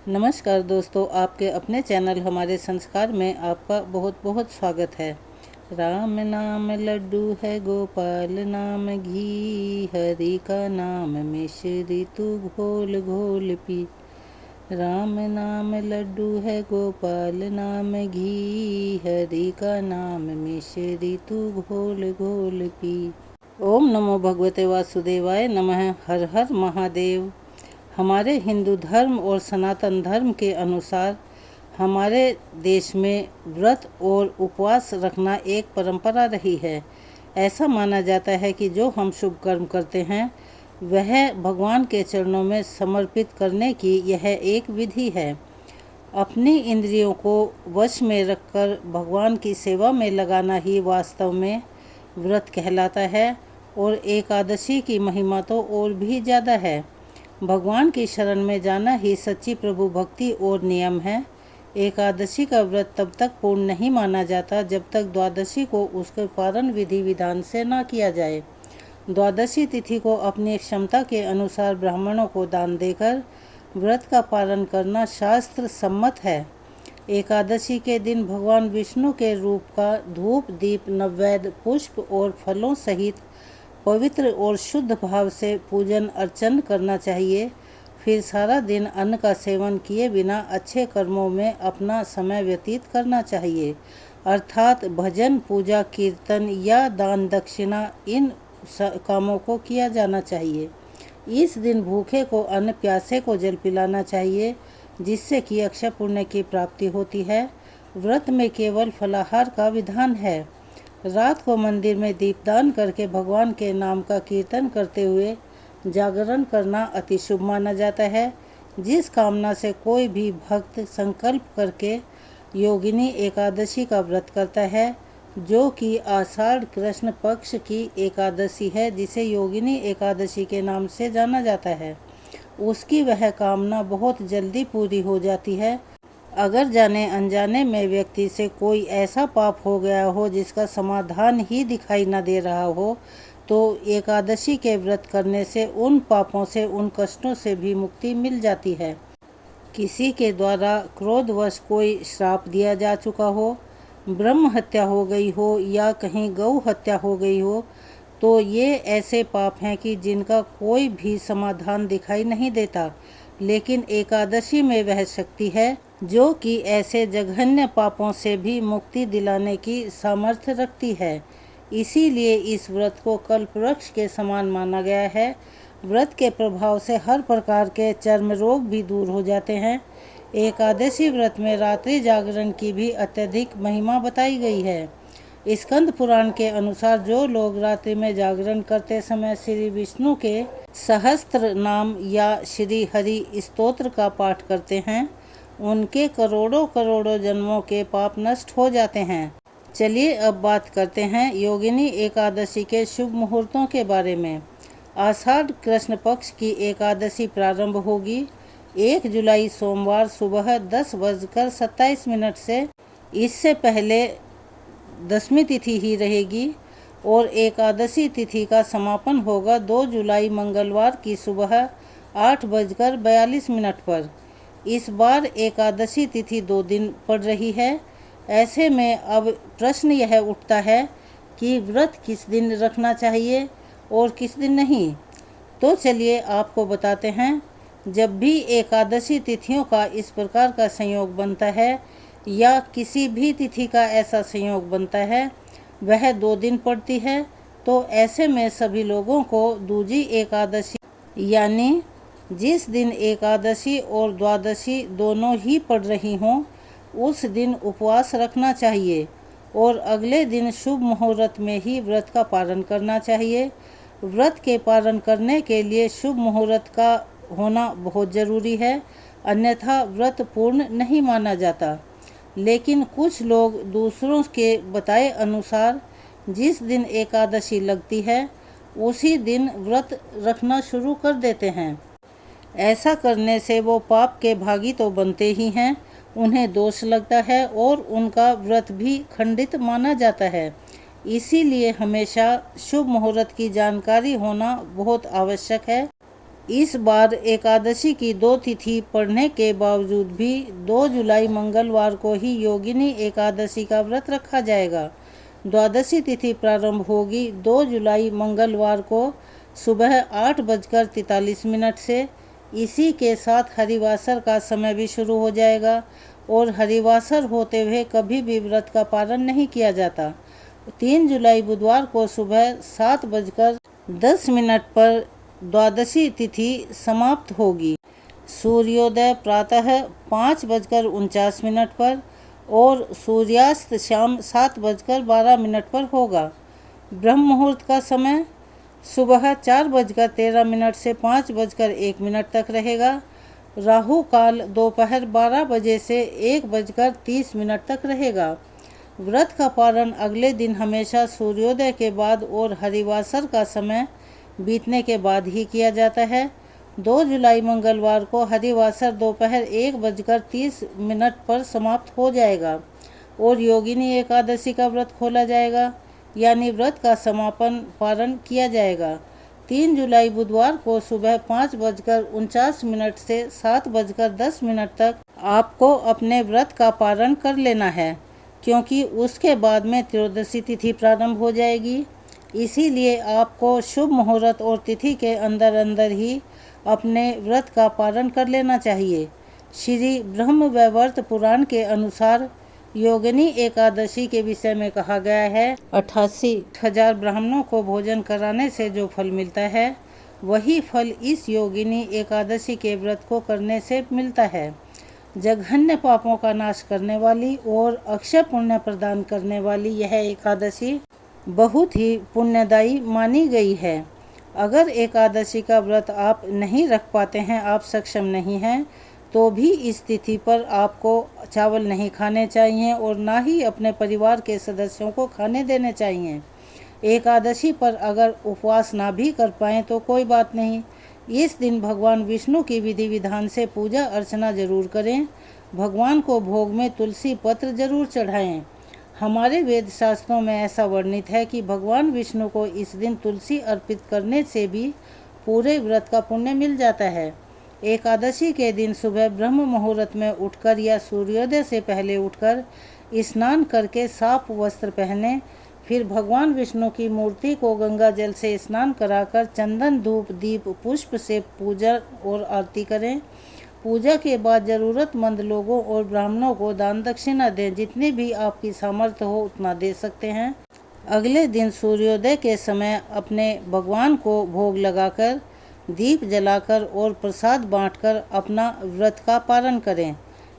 नमस्कार दोस्तों, आपके अपने चैनल हमारे संस्कार में आपका बहुत बहुत स्वागत है। राम नाम लड्डू है, गोपाल नाम घी, हरि का नाम मिश्री तू घोल घोल पी। राम नाम लड्डू है, गोपाल नाम घी, हरि का नाम मिश्री तू घोल घोल पी। ओम नमो भगवते वासुदेवाय नमः। हर हर महादेव। हमारे हिंदू धर्म और सनातन धर्म के अनुसार हमारे देश में व्रत और उपवास रखना एक परंपरा रही है। ऐसा माना जाता है कि जो हम शुभ कर्म करते हैं वह भगवान के चरणों में समर्पित करने की यह एक विधि है। अपनी इंद्रियों को वश में रखकर भगवान की सेवा में लगाना ही वास्तव में व्रत कहलाता है। और एकादशी की महिमा तो और भी ज़्यादा है। भगवान की शरण में जाना ही सच्ची प्रभु भक्ति और नियम है। एकादशी का व्रत तब तक पूर्ण नहीं माना जाता जब तक द्वादशी को उसके पारण विधि विधान से न किया जाए। द्वादशी तिथि को अपनी क्षमता के अनुसार ब्राह्मणों को दान देकर व्रत का पालन करना शास्त्र सम्मत है। एकादशी के दिन भगवान विष्णु के रूप का धूप दीप नैवेद्य पुष्प और फलों सहित पवित्र और शुद्ध भाव से पूजन अर्चन करना चाहिए। फिर सारा दिन अन्न का सेवन किए बिना अच्छे कर्मों में अपना समय व्यतीत करना चाहिए, अर्थात भजन पूजा कीर्तन या दान दक्षिणा इन कामों को किया जाना चाहिए। इस दिन भूखे को अन्न प्यासे को जल पिलाना चाहिए, जिससे कि अक्षय पुण्य की प्राप्ति होती है। व्रत में केवल फलाहार का विधान है। रात को मंदिर में दीपदान करके भगवान के नाम का कीर्तन करते हुए जागरण करना अति शुभ माना जाता है। जिस कामना से कोई भी भक्त संकल्प करके योगिनी एकादशी का व्रत करता है, जो कि आषाढ़ कृष्ण पक्ष की एकादशी है, जिसे योगिनी एकादशी के नाम से जाना जाता है, उसकी वह कामना बहुत जल्दी पूरी हो जाती है। अगर जाने अनजाने में व्यक्ति से कोई ऐसा पाप हो गया हो जिसका समाधान ही दिखाई न दे रहा हो, तो एकादशी के व्रत करने से उन पापों से उन कष्टों से भी मुक्ति मिल जाती है। किसी के द्वारा क्रोधवश कोई श्राप दिया जा चुका हो, ब्रह्म हत्या हो गई हो या कहीं गौ हत्या हो गई हो, तो ये ऐसे पाप हैं कि जिनका कोई भी समाधान दिखाई नहीं देता। लेकिन एकादशी में वह शक्ति है जो कि ऐसे जघन्य पापों से भी मुक्ति दिलाने की सामर्थ्य रखती है। इसीलिए इस व्रत को कल्पवृक्ष के समान माना गया है। व्रत के प्रभाव से हर प्रकार के चर्म रोग भी दूर हो जाते हैं। एकादशी व्रत में रात्रि जागरण की भी अत्यधिक महिमा बताई गई है। स्कंद पुराण के अनुसार जो लोग रात्रि में जागरण करते समय श्री विष्णु के सहस्त्र नाम या श्री हरि स्तोत्र का पाठ करते हैं, उनके करोड़ों करोड़ों जन्मों के पाप नष्ट हो जाते हैं। चलिए अब बात करते हैं योगिनी एकादशी के शुभ मुहूर्तों के बारे में। आषाढ़ कृष्ण पक्ष की एकादशी प्रारंभ होगी 1 जुलाई सोमवार सुबह 10:27 से। इससे पहले दसवीं तिथि ही रहेगी और एकादशी तिथि का समापन होगा 2 जुलाई मंगलवार की सुबह 8:42 पर। इस बार एकादशी तिथि 2 दिन पड़ रही है। ऐसे में अब प्रश्न यह उठता है कि व्रत किस दिन रखना चाहिए और किस दिन नहीं। तो चलिए आपको बताते हैं। जब भी एकादशी तिथियों का इस प्रकार का संयोग बनता है या किसी भी तिथि का ऐसा संयोग बनता है, वह 2 दिन पड़ती है, तो ऐसे में सभी लोगों को दूजी एकादशी यानी जिस दिन एकादशी और द्वादशी दोनों ही पड़ रही हों, उस दिन उपवास रखना चाहिए और अगले दिन शुभ मुहूर्त में ही व्रत का पालन करना चाहिए। व्रत के पालन करने के लिए शुभ मुहूर्त का होना बहुत ज़रूरी है, अन्यथा व्रत पूर्ण नहीं माना जाता। लेकिन कुछ लोग दूसरों के बताए अनुसार जिस दिन एकादशी लगती है उसी दिन व्रत रखना शुरू कर देते हैं। ऐसा करने से वो पाप के भागी तो बनते ही हैं, उन्हें दोष लगता है और उनका व्रत भी खंडित माना जाता है। इसीलिए हमेशा शुभ मुहूर्त की जानकारी होना बहुत आवश्यक है। इस बार एकादशी की 2 तिथि पड़ने के बावजूद भी 2 जुलाई मंगलवार को ही योगिनी एकादशी का व्रत रखा जाएगा। द्वादशी तिथि प्रारंभ होगी 2 जुलाई मंगलवार को सुबह 8:43 से। इसी के साथ हरिवासर का समय भी शुरू हो जाएगा और हरिवासर होते हुए कभी भी व्रत का पालन नहीं किया जाता। 3 जुलाई बुधवार को सुबह 7:10 पर द्वादशी तिथि समाप्त होगी। सूर्योदय प्रातः 5:49 पर और सूर्यास्त शाम 7:12 पर होगा। ब्रह्म मुहूर्त का समय सुबह 4:13 से 5:01 तक रहेगा। राहु काल दोपहर 12 बजे से 1:30 तक रहेगा। व्रत का पारण अगले दिन हमेशा सूर्योदय के बाद और हरिवासर का समय बीतने के बाद ही किया जाता है। 2 जुलाई मंगलवार को हरिवासर दोपहर 1:30 पर समाप्त हो जाएगा और योगिनी एकादशी का व्रत खोला जाएगा, यानी व्रत का समापन पारण किया जाएगा। 3 जुलाई बुधवार को सुबह 5:49 से 7:10 तक आपको अपने व्रत का पारण कर लेना है, क्योंकि उसके बाद में त्रयोदशी तिथि प्रारंभ हो जाएगी। इसीलिए आपको शुभ मुहूर्त और तिथि के अंदर अंदर ही अपने व्रत का पालन कर लेना चाहिए। श्री ब्रह्म वैवर्त पुराण के अनुसार योगिनी एकादशी के विषय में कहा गया है, 88,000 ब्राह्मणों को भोजन कराने से जो फल मिलता है, वही फल इस योगिनी एकादशी के व्रत को करने से मिलता है। जघन्य पापों का नाश करने वाली और अक्षय पुण्य प्रदान करने वाली यह एकादशी बहुत ही पुण्यदायी मानी गई है। अगर एकादशी का व्रत आप नहीं रख पाते हैं, आप सक्षम नहीं हैं, तो भी इस तिथि पर आपको चावल नहीं खाने चाहिए और ना ही अपने परिवार के सदस्यों को खाने देने चाहिए। एकादशी पर अगर उपवास ना भी कर पाएँ तो कोई बात नहीं, इस दिन भगवान विष्णु की विधि विधान से पूजा अर्चना जरूर करें। भगवान को भोग में तुलसी पत्र जरूर चढ़ाएं। हमारे वेद शास्त्रों में ऐसा वर्णित है कि भगवान विष्णु को इस दिन तुलसी अर्पित करने से भी पूरे व्रत का पुण्य मिल जाता है। एकादशी के दिन सुबह ब्रह्म मुहूर्त में उठकर या सूर्योदय से पहले उठकर स्नान करके साफ वस्त्र पहने, फिर भगवान विष्णु की मूर्ति को गंगा जल से स्नान कराकर चंदन धूप दीप पुष्प से पूजा और आरती करें। पूजा के बाद ज़रूरतमंद लोगों और ब्राह्मणों को दान दक्षिणा दें। जितनी भी आपकी सामर्थ्य हो उतना दे सकते हैं। अगले दिन सूर्योदय के समय अपने भगवान को भोग लगाकर, दीप जलाकर और प्रसाद बांटकर अपना व्रत का पालन करें।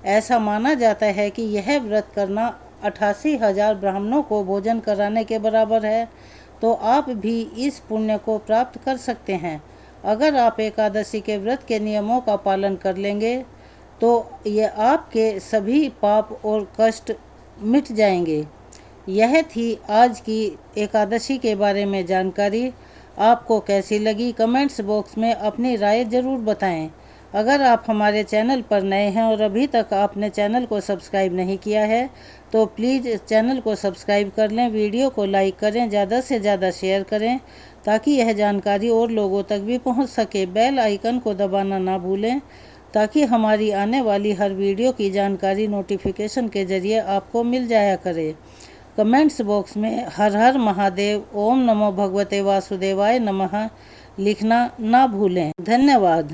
ऐसा माना जाता है कि यह व्रत करना 88,000 ब्राह्मणों को भोजन कराने के बराबर है, तो आप भी इस पुण्य को प्राप्त कर सकते हैं। अगर आप एकादशी के व्रत के नियमों का पालन कर लेंगे तो ये आपके सभी पाप और कष्ट मिट जाएंगे। यह थी आज की एकादशी के बारे में जानकारी। आपको कैसी लगी कमेंट्स बॉक्स में अपनी राय ज़रूर बताएं। अगर आप हमारे चैनल पर नए हैं और अभी तक आपने चैनल को सब्सक्राइब नहीं किया है तो प्लीज़ चैनल को सब्सक्राइब कर लें, वीडियो को लाइक करें, ज़्यादा से ज़्यादा शेयर करें ताकि यह जानकारी और लोगों तक भी पहुंच सके। बेल आइकन को दबाना ना भूलें ताकि हमारी आने वाली हर वीडियो की जानकारी नोटिफिकेशन के ज़रिए आपको मिल जाया करे। कमेंट्स बॉक्स में हर हर महादेव, ओम नमो भगवते वासुदेवाय नमः लिखना ना भूलें। धन्यवाद।